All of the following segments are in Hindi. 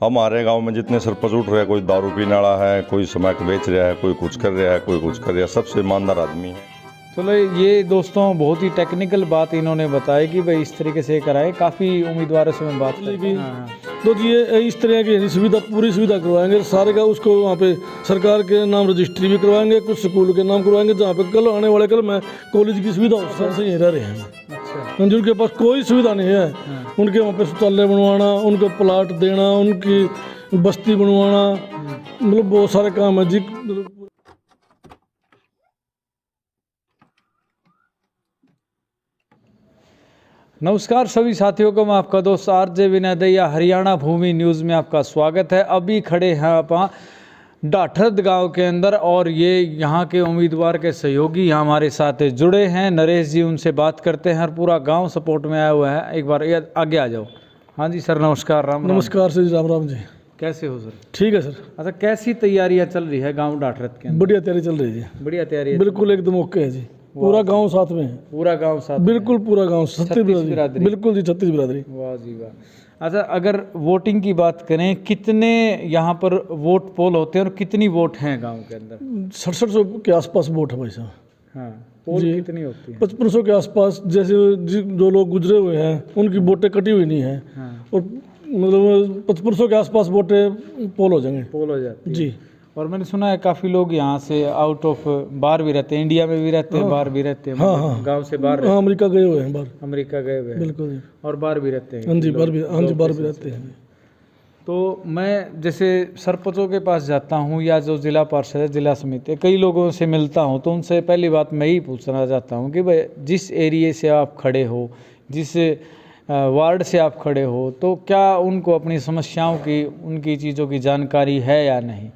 हमारे गांव में जितने सरपंच उठ रहे हैं, कोई दारू पीने वाला है, कोई स्मैक बेच रहा है, कोई कुछ कर रहा है, कोई कुछ कर रहा है, सबसे ईमानदार आदमी है। चलो ये दोस्तों बहुत ही टेक्निकल बात इन्होंने बताई कि भाई इस तरीके से कराए। काफ़ी उम्मीदवारों से मैं बात की तो जी ये इस तरह की सुविधा पूरी सुविधा करवाएंगे सारे का। उसको वहाँ पे सरकार के नाम रजिस्ट्री भी करवाएंगे, कुछ स्कूल के नाम करवाएंगे जहाँ पे कल आने वाले कल में कॉलेज की सुविधा उस तरह से ही रह रहे हैं। अच्छा, जिनके पास कोई सुविधा नहीं है उनके वहाँ पे शौचालय बनवाना, उनको प्लाट देना, उनकी बस्ती बनवाना, मतलब बहुत सारे काम है जी। नमस्कार सभी साथियों को, मैं आपका दोस्त आरजे विनय दैया, हरियाणा भूमि न्यूज़ में आपका स्वागत है। अभी खड़े हैं आप डाठरद गांव के अंदर और ये यहाँ के उम्मीदवार के सहयोगी यहाँ हमारे साथ जुड़े हैं, नरेश जी। उनसे बात करते हैं और पूरा गांव सपोर्ट में आया हुआ है। एक बार आगे आ जाओ। हाँ जी सर, नमस्कार। राम राम। नमस्कार सर, राम राम जी। कैसे हो सर? ठीक है सर। अच्छा, कैसी तैयारियाँ चल रही है गाँव डाठरद के अंदर? बढ़िया तैयारी चल रही है। बढ़िया तैयारी, बिल्कुल एकदम ओके है जी। पूरा गांव साथ में है। पूरा गांव साथ? बिल्कुल पूरा गांव, 36 बिरादरी। बिल्कुल जी, 36 बिरादरी। वाह जी वाह। अच्छा, अगर वोटिंग की बात करें, कितने यहाँ पर वोट पोल होते हैं और कितनी वोट हैं गांव के अंदर? 6700 के आसपास वोट है भाई साहब। हाँ, पोल कितनी होती है? 5500 के आसपास। जैसे जो लोग गुजरे हुए हैं उनकी वोटें कटी हुई नहीं है। हाँ। और मतलब 5500 के आसपास वोटें पोल हो जाएंगे। पोल हो जाती है जी। और मैंने सुना है काफ़ी लोग यहाँ से आउट ऑफ बाहर भी रहते हैं, इंडिया में भी रहते हैं, बाहर भी रहते हैं। हाँ, गांव से बाहर। हाँ, अमेरिका गए हुए हैं, बाहर अमेरिका गए हुए हैं। बिल्कुल जी। और बाहर भी रहते हैं। हाँ जी, बाहर भी रहते हैं। तो मैं जैसे सरपंचों के पास जाता हूँ या जो जिला पार्षद है, जिला समिति, कई लोगों से मिलता हूँ, तो उनसे पहली बात मैं ही पूछना चाहता हूँ कि भाई जिस एरिए से आप खड़े हो, जिस वार्ड से आप खड़े हो, तो क्या उनको अपनी समस्याओं की, उनकी चीज़ों की जानकारी है या नहीं?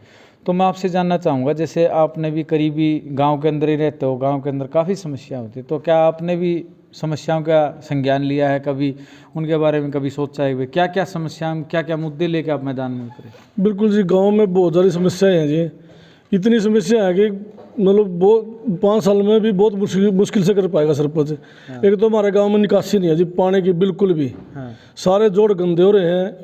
तो मैं आपसे जानना चाहूँगा, जैसे आपने भी करीबी गांव के अंदर ही रहते हो, गांव के अंदर काफ़ी समस्या होती है, तो क्या आपने भी समस्याओं का संज्ञान लिया है कभी? उनके बारे में कभी सोचा है क्या क्या समस्याएं, क्या क्या मुद्दे लेके आप मैदान में उतरे? बिल्कुल जी, गांव में बहुत सारी समस्याएं हैं जी। इतनी समस्या है कि मतलब बहुत 5 साल में भी बहुत मुश्किल से कर पाएगा सरपंच। एक तो हमारे गांव में निकासी नहीं है जी, पानी की बिल्कुल भी। सारे जोड़ गंदे हो रहे हैं।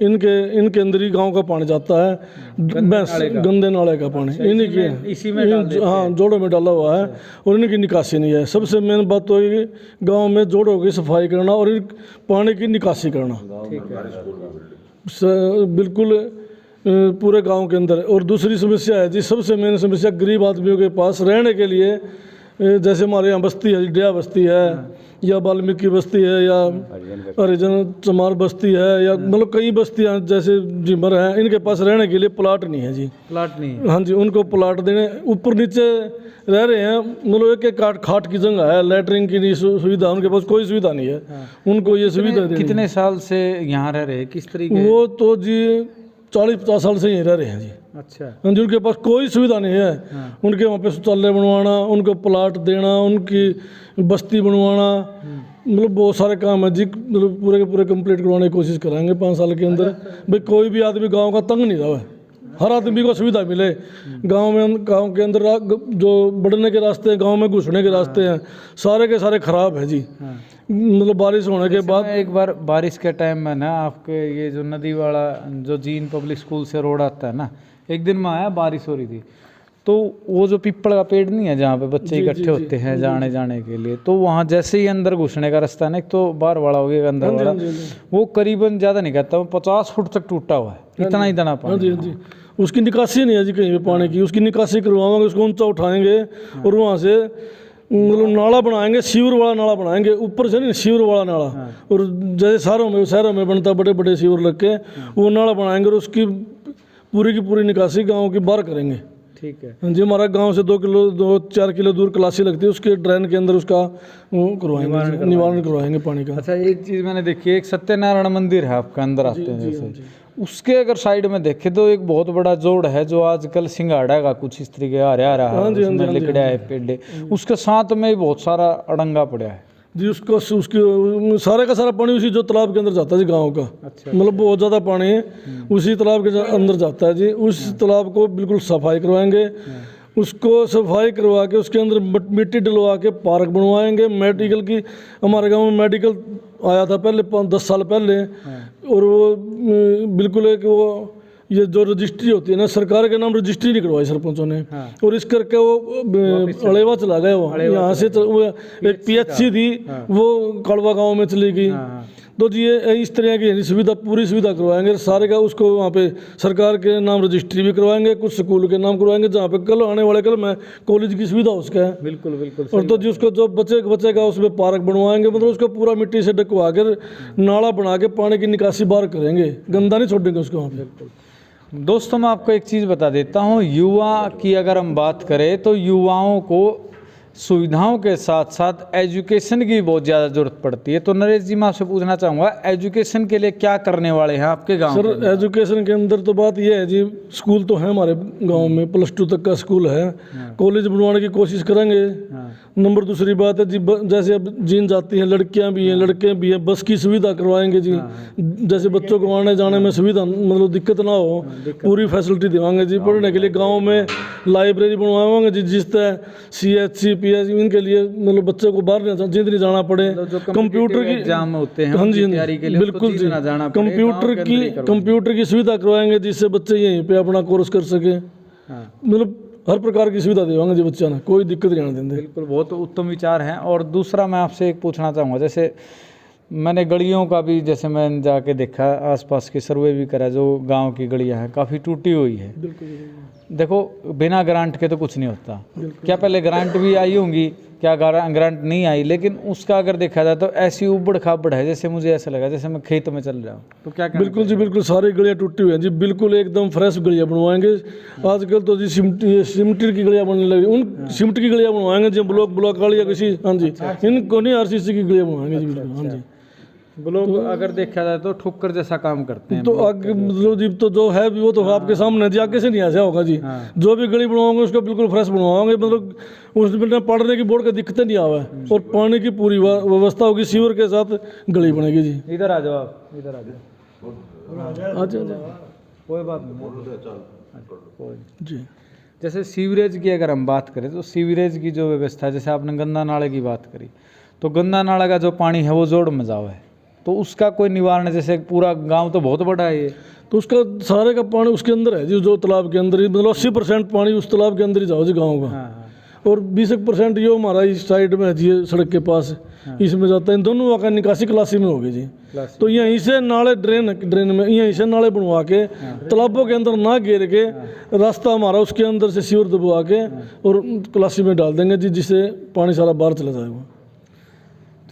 इनके अंदर ही गांव का पानी जाता है, गंदे नाले का पानी इन्हीं के, इसी में हाँ, जोड़ों में डाला हुआ है और इनकी निकासी नहीं है। सबसे मेन बात तो है कि गाँव में जोड़ों की सफाई करना और पानी की निकासी करना। बिल्कुल पूरे गांव के अंदर। और दूसरी समस्या है जी, सबसे मेन समस्या गरीब आदमियों के पास रहने के लिए, जैसे हमारे यहाँ बस्ती है, डेया बस्ती है या वाल्मीकि बस्ती है या हरिजन चमार बस्ती है या मतलब कई बस्तियाँ जैसे जिमर हैं, इनके पास रहने के लिए प्लाट नहीं है जी। प्लाट नहीं है? हाँ जी, उनको प्लाट देने, ऊपर नीचे रह रहे हैं, मतलब एक एक खाट की जगह है, लैटरिन की नहीं सुविधा, उनके पास कोई सुविधा नहीं है। उनको ये सुविधा कितने साल से यहाँ रह रहे हैं, किस तरीके? वो तो जी 40-50 साल से यहीं रह रहे हैं जी। अच्छा। जिनके पास कोई सुविधा नहीं है उनके वहाँ पे शौचालय बनवाना, उनको प्लाट देना, उनकी बस्ती बनवाना, मतलब बहुत सारे काम है जी। मतलब पूरे के पूरे कंप्लीट करवाने की कोशिश कराएंगे 5 साल के अंदर। भाई कोई भी आदमी गांव का तंग नहीं रहा, हर आदमी को सुविधा मिले। गांव के अंदर जो बढ़ने के रास्ते हैं, गांव में घुसने के रास्ते हैं, सारे के सारे खराब है जी। मतलब बारिश होने के बाद, एक बार बारिश के टाइम में ना, आपके ये जो नदी वाला जो जीन पब्लिक स्कूल से रोड आता है ना, एक दिन में आया, बारिश हो रही थी, तो वो जो पीपल का पेड़ नहीं है जहाँ पे बच्चे इकट्ठे होते हैं जाने के लिए, तो वहाँ जैसे ही अंदर घुसने का रास्ता है ना, एक तो बाहर वाला हो गया, अंदर वाला, वो करीबन ज़्यादा नहीं कहता, वो 50 फुट तक टूटा हुआ है, इतना ही दाना पानी। उसकी निकासी नहीं है जी कहीं भी पानी की। उसकी निकासी करवाएंगे, उसको ऊंचा उठाएंगे और वहाँ से मतलब नाला बनाएंगे, सीवर वाला नाला बनाएंगे, ऊपर से नहीं, सीवर वाला नाला। और जैसे शहरों में बनता बड़े बड़े सीवर लग के, वो नाला बनाएंगे और उसकी पूरी की पूरी निकासी गांव की बाहर करेंगे। ठीक है जी। हमारा गांव से 2-4 किलो दूर क्लासी लगती है, उसके ड्रेन के अंदर उसका करवाएंगे, निवारण करवाएंगे पानी का। अच्छा, एक चीज़ मैंने देखी है, एक सत्यनारायण मंदिर है आपका, अंदर आते हैं जैसे, उसके अगर साइड में देखे तो एक बहुत बड़ा जोड़ है जो आजकल सिंगाड़ा का कुछ इस तरीके आ रहा है, उसमें लिकड़ा है पेड़े, उसके साथ में बहुत सारा अड़ंगा पड़ा है जी। उसकी सारे का सारा पानी उसी जो तालाब के अंदर जाता है जी गांव का। अच्छा। मतलब बहुत ज़्यादा पानी है, उसी तालाब के अंदर जाता है जी। उस तालाब को बिल्कुल सफाई करवाएंगे, उसको सफाई करवा के उसके अंदर मिट्टी डलवा के पार्क बनवाएंगे। मेडिकल की, हमारे गांव में मेडिकल आया था पहले 10 साल पहले, और वो बिल्कुल एक वो ये जो रजिस्ट्री होती है ना, सरकार के नाम रजिस्ट्री नहीं करवाई सरपंचों ने। हाँ। और इस करके वो अलेवा चला गया, वो यहाँ से वो एक PHC थी वो कड़वा गांव में चली गई। तो जी ये इस तरह की सुविधा, पूरी सुविधा करवाएंगे सारे का, उसको वहाँ पे सरकार के नाम रजिस्ट्री भी करवाएंगे, कुछ स्कूल के नाम करवाएंगे, जहाँ पे कल आने वाले कल में कॉलेज की सुविधा उसका है। बिल्कुल बिल्कुल। और तो जी उसको जो बचेगा उसमें पार्क बनवाएंगे, मतलब उसको पूरा मिट्टी से ढकवा कर नाला बना के पानी की निकासी बाहर करेंगे, गंदा नहीं छोड़ेंगे उसको वहाँ पे। दोस्तों मैं आपको एक चीज़ बता देता हूँ, युवा की अगर हम बात करें तो युवाओं को सुविधाओं के साथ साथ एजुकेशन की बहुत ज़्यादा ज़रूरत पड़ती है। तो नरेश जी मैं आपसे पूछना चाहूँगा, एजुकेशन के लिए क्या करने वाले हैं आपके गांव सर एजुकेशन के अंदर तो बात यह है जी, स्कूल तो है हमारे गांव में, +2 तक का स्कूल है, कॉलेज बनवाने की कोशिश करेंगे। नंबर दूसरी बात है जी, जैसे अब जीन जाती हैं, लड़कियां भी हैं लड़के भी हैं, बस की सुविधा करवाएंगे जी, जैसे बच्चों को आने जाने में सुविधा मतलब दिक्कत ना हो, पूरी फैसिलिटी दिवाएंगे जी। पढ़ने के लिए गाँव में लाइब्रेरी बनवाएंगे जी, जिस तरह CHC PH इनके लिए मतलब बच्चे को बाहर जिद नहीं जाना पड़े। कंप्यूटर की एग्जाम होते हैं, हाँ जी तैयारी के लिए बिल्कुल जी, कंप्यूटर की सुविधा करवाएंगे जिससे बच्चे यहीं पे अपना कोर्स कर सके। मतलब हर प्रकार की सुविधा देवाएंगे जी बच्चा ना, कोई दिक्कत नहीं आने देंगे। बिल्कुल, बहुत उत्तम विचार हैं। और दूसरा मैं आपसे एक पूछना चाहूँगा, जैसे मैंने गलियों का भी, जैसे मैंने जाके देखा आसपास की सर्वे भी करा, जो गांव की गलियां हैं काफ़ी टूटी हुई है। देखो बिना ग्रांट के तो कुछ नहीं होता। क्या पहले ग्रांट भी आई होंगी, क्या ग्रांट नहीं आई, लेकिन उसका अगर देखा जाए तो ऐसी उबड़ खाबड़ है, जैसे मुझे ऐसा लगा जैसे मैं खेत में चल रहा हूँ। तो क्या बिल्कुल जी बिल्कुल, सारी गलियाँ टूटी हुई हैं जी, बिल्कुल एकदम फ्रेश गलियाँ बनवाएंगे। आजकल तो जी सीमेंट की गलियाँ बनने लगी, उन सीमेंट की गलियाँ बनवाएंगे जी, ब्लॉक वाली या किसी, हाँ जी इनको नहीं RCC की गलियाँ बनवाएंगे जी बिल्कुल। हाँ जी लोग अगर देखा जाए तो ठोकर जैसा काम करते हैं। तो आगे मतलब जी तो जो है भी वो तो आपके सामने जी, आगे से नहीं ऐसा होगा जी। जो भी गली बनवाओगे उसको बिल्कुल फ्रेश बनवाओगे, मतलब उसमें पढ़ने की बोर्ड का दिक्कतें नहीं आवे, और पानी की पूरी व्यवस्था होगी, सीवर के साथ गली बनेगी जी। इधर आ जाओ, आप इधर आ जाओ। अच्छा कोई बात नहीं जी। जैसे सीवरेज की अगर हम बात करें तो सीवरेज की जो व्यवस्था है, जैसे आपने गंदा नाले की बात करी, तो गंदा नाला का जो पानी है वो जोड़ में जाओ है, तो उसका कोई निवारण, जैसे पूरा गांव तो बहुत बड़ा है ये, तो उसका सारे का पानी उसके अंदर है जी, जो तालाब के अंदर ही, मतलब 80% पानी उस तालाब के अंदर ही जाओ जी गाँव का। और 20% ये हमारा इस साइड में है जी, सड़क के पास इसमें जाता है, इन दोनों का निकासी क्लासी में होगी जी। तो यहीं से नाले ड्रेन में यहीं से नाले बनवा के तालाबों के अंदर ना घेर के रास्ता हमारा उसके अंदर से सीवर दबवा के और क्लासी में डाल देंगे जी, जिससे पानी सारा बाहर चला जाएगा।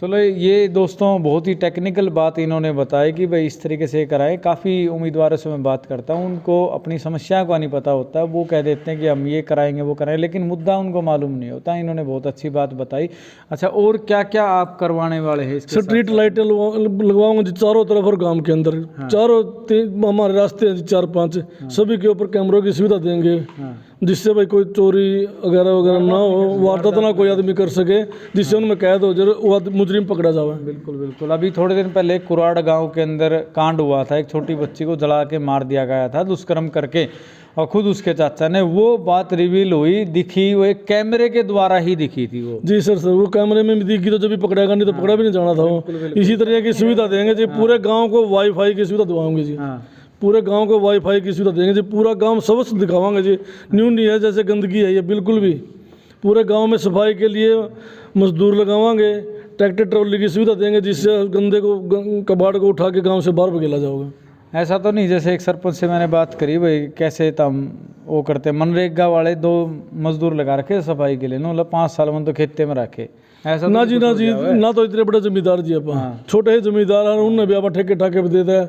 चलो ये दोस्तों बहुत ही टेक्निकल बात इन्होंने बताई कि भाई इस तरीके से कराएं। काफ़ी उम्मीदवारों से मैं बात करता हूं, उनको अपनी समस्या का नहीं पता होता, वो कह देते हैं कि हम ये कराएंगे वो कराएंगे, लेकिन मुद्दा उनको मालूम नहीं होता। इन्होंने बहुत अच्छी बात बताई। अच्छा, और क्या क्या आप करवाने वाले हैं इसके? स्ट्रीट लाइटें लगवाऊंगा जी चारों तरफ और गांव के अंदर। चारों हमारे रास्ते हैं 4-5, सभी के ऊपर कैमरों की सुविधा देंगे, जिससे भाई कोई चोरी वगैरह ना हो, वारदात ना कोई आदमी कर सके, जिससे उनमें कैद हो जाए, वो मुजरिम पकड़ा जाए। बिल्कुल बिल्कुल। अभी थोड़े दिन पहले कुराड़ गांव के अंदर कांड हुआ था, एक छोटी बच्ची को जला के मार दिया गया था दुष्कर्म करके, और खुद उसके चाचा ने वो बात रिवील हुई, दिखी, वो एक कैमरे के द्वारा ही दिखी थी वो। जी सर वो कैमरे में भी दिखी, तो जब भी पकड़ेगा, नहीं तो पकड़ा भी नहीं जाना था वो। इसी तरह की सुविधा देंगे जी, पूरे गाँव को वाईफाई की सुविधा दिलाएंगे जी, पूरे गांव को वाईफाई की सुविधा देंगे जी, पूरा गांव सबसे दिखावाएंगे जी। न्यू नहीं है जैसे गंदगी है ये बिल्कुल भी, पूरे गांव में सफाई के लिए मजदूर लगावाएंगे, ट्रैक्टर ट्रॉली की सुविधा देंगे, जिससे गंदे को कबाड़ को उठा के गांव से बाहर भगेला जाओगे। ऐसा तो नहीं जैसे एक सरपंच से मैंने बात करी, भाई कैसे तम वो करते, मनरेगा वाले 2 मजदूर लगा रखे सफाई के लिए, मतलब 5 साल में तो खेते में रखे। ऐसा ना जी ना तो इतने बड़े जमींदार जी, आप छोटे ही जमींदार हैं, उनने भी आप ठेके ठाके पे देता है,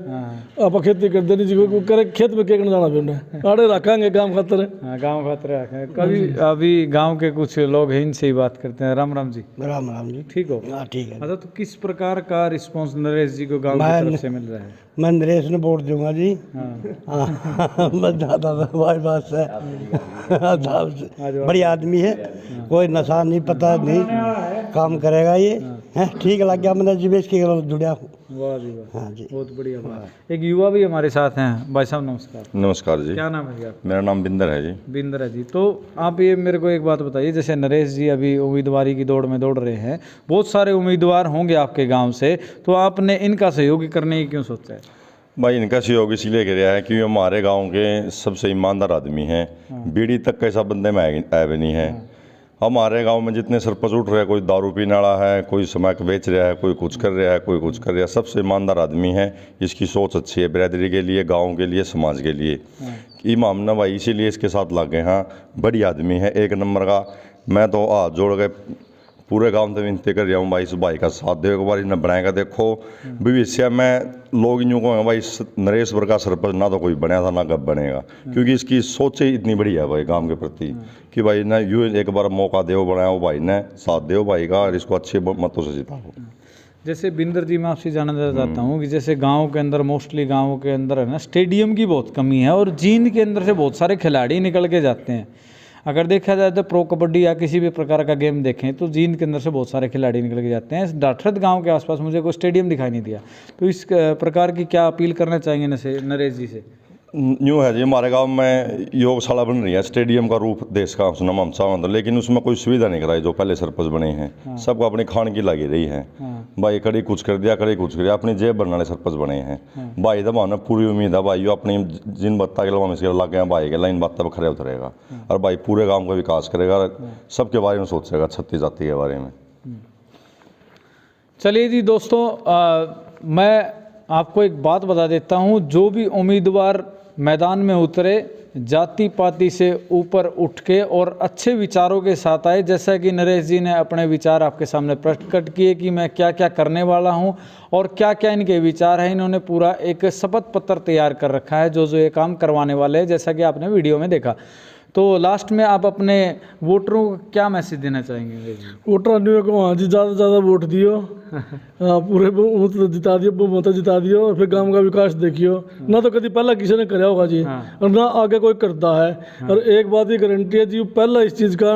आप खेती करते नहीं जी, करे खेत में क्या करने जाना फिर आड़े रखेंगे गाँव खातर। गाँव खातर रखेंगे। कभी अभी गाँव के कुछ लोग हैं, इनसे ही बात करते हैं। राम राम जी। राम राम जी। ठीक हो? ठीक है। अच्छा, तो किस प्रकार का रिस्पॉन्स नरेश जी को गाँव की तरफ से मिल रहा है? मैं नरेश ने वोट दूंगा जी। बस दादा भाई बात है, बड़ी आदमी है, कोई नशा नहीं, पता नहीं, काम करेगा ये है, ठीक लग गया, मैंने जीवेश की जुड़ा हूँ। वाह जी वाह, हाँ जी, बहुत बढ़िया बात। एक युवा भी हमारे साथ हैं। भाई साहब नमस्कार। नमस्कार जी। क्या नाम है जी आपका? मेरा नाम बिंदर है जी। बिंदर है जी। तो आप ये मेरे को एक बात बताइए, जैसे नरेश जी अभी उम्मीदवारी की दौड़ में दौड़ रहे हैं, बहुत सारे उम्मीदवार होंगे आपके गांव से, तो आपने इनका सहयोग करने की क्यों सोचा है? भाई इनका सहयोग इसलिए कराया है कि हमारे गांव के सबसे ईमानदार आदमी हैं। बीड़ी तक कैसा बंदे में आए नहीं है। हमारे गांव में जितने सरपंच उठ रहे हैं, कोई दारू पीने वाला है, कोई स्मैक बेच रहा है, कोई कुछ कर रहा है, कोई कुछ कर रहा है, सबसे ईमानदार आदमी है। इसकी सोच अच्छी है बिरादरी के लिए, गांव के लिए, समाज के लिए। इमाम ना भाई इसीलिए इसके साथ लग गए। हाँ, बड़ी आदमी है, एक नंबर का। मैं तो हाथ जोड़ के पूरे गांव से विनती कर रहा हूँ भाई, इस भाई का साथ दो, एक बार इन्हें बनाएगा। देखो भविष्य में लोग यूँ कहेंगे भाई नरेश वर का सरपंच ना तो कोई बना था ना कब बनेगा, क्योंकि इसकी सोच ही इतनी बढ़िया है भाई गांव के प्रति कि भाई ना यूँ एक बार मौका दो बनाओ भाई ने, साथ दो भाई का और इसको अच्छे मतों से जिताओ। जैसे बिंदर जी, मैं आपसे जानना चाहता हूँ कि जैसे गांव के अंदर, मोस्टली गांव के अंदर है ना, स्टेडियम की बहुत कमी है और जींद के अंदर से बहुत सारे खिलाड़ी निकल के जाते हैं। अगर देखा जाए तो प्रो कबड्डी या किसी भी प्रकार का गेम देखें तो जींद के अंदर से बहुत सारे खिलाड़ी निकल के जाते हैं। डाठरत गांव के आसपास मुझे कोई स्टेडियम दिखाई नहीं दिया, तो इस प्रकार की क्या अपील करना चाहेंगे नरेश जी से? यूँ है जी, हमारे गांव में योगशाला बन रही है, स्टेडियम का रूप देश का सुना हम चाहते हैं, लेकिन उसमें कोई सुविधा नहीं कराई। जो पहले सरपंच बने हैं सबको अपनी खान की लगी रही है। भाई कड़ी कुछ कर दिया, कड़ी कुछ कर दिया, अपनी जेब बनने वाले सरपंच बने हैं। भाई दबा ना पूरी उम्मीद है भाई, यो अपनी जिन बत्ता के लगा में लग गया भाई के लाइन बत्ता पर खड़े उतरेगा और भाई पूरे गाँव का विकास करेगा, सबके बारे में सोचेगा, छत्तीस जाति के बारे में। चलिए जी दोस्तों, मैं आपको एक बात बता देता हूँ, जो भी उम्मीदवार मैदान में उतरे जाति पाति से ऊपर उठ के और अच्छे विचारों के साथ आए, जैसा कि नरेश जी ने अपने विचार आपके सामने प्रकट किए कि मैं क्या क्या करने वाला हूं और क्या क्या इनके विचार हैं। इन्होंने पूरा एक शपथ पत्र तैयार कर रखा है जो ये काम करवाने वाले हैं, जैसा कि आपने वीडियो में देखा। तो लास्ट में आप अपने वोटरों को क्या मैसेज देना चाहेंगे? वोटर आदमियों को हाँ जी, ज़्यादा से ज़्यादा वोट दियो, पूरे मतलब जिता दियो, बहुमत जिता दियो और फिर गांव का विकास देखियो। ना तो कभी पहला किसी ने कराया होगा जी और ना आगे कोई करता है। और एक बात की गारंटी है जी, पहला इस चीज़ का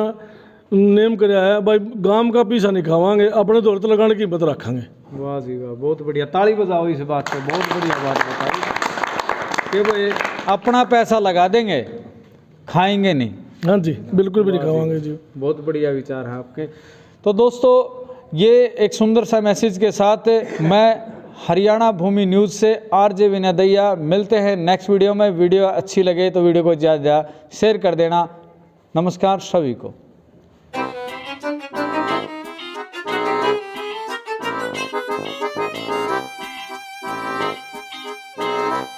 नेम कराया है भाई, गांव का पीछा नहीं खावांगे, अपने दौलत लगाने की हिम्मत रखेंगे। वाह जी वाह, बहुत बढ़िया, ताली बजाओ इस बात पे, बहुत बढ़िया बात बताई कि भाई अपना पैसा लगा देंगे, खाएंगे नहीं। हाँ जी, बिल्कुल भी नहीं खावांगे जी। बहुत बढ़िया विचार है आपके। तो दोस्तों, ये एक सुंदर सा मैसेज के साथ मैं हरियाणा भूमि न्यूज़ से आरजे विनय दहिया मिलते हैं नेक्स्ट वीडियो में। वीडियो अच्छी लगे तो वीडियो को ज़्यादा शेयर कर देना। नमस्कार सभी को।